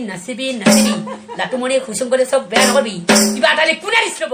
নাচিবি লাটুমণি খুচুম কৰি চব বেয়া নকবি কিবা এটা কোনে দিছ লব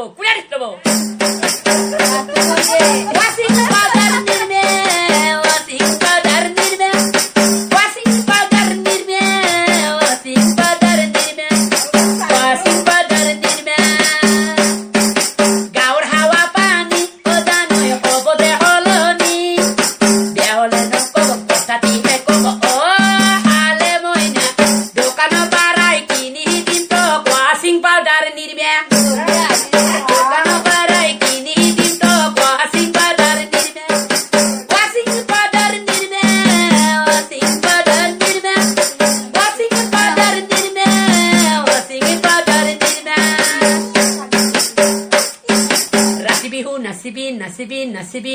নাচিবি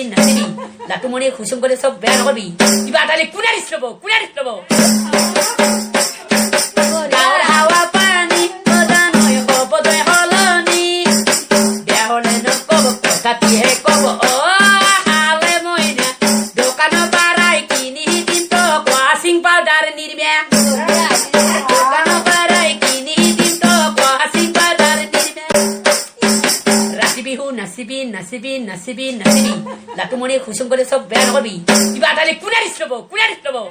লাটুমণি খুচুম কৰি চব বেয়া নকবি কিবা এটা কোনে দিছ লব গাঁৱৰ হাৱা পানী নয় হবদয় সলনি বেয়া হলে নকব কথাটিহে কব হালে মইনা দোকানৰ পৰাই কিনি দিম তো ৱাচিং পাউডাৰ নিৰ্মে দোকানৰ পৰাই কিনি দিম তো ৱাচিং পাউডাৰ নিৰ্মে ৰাতি বিহু নাচিবি লাটুমণি খুচুম কৰি চব বেয়া নকবি কিবা এটা কোনে দিছ লব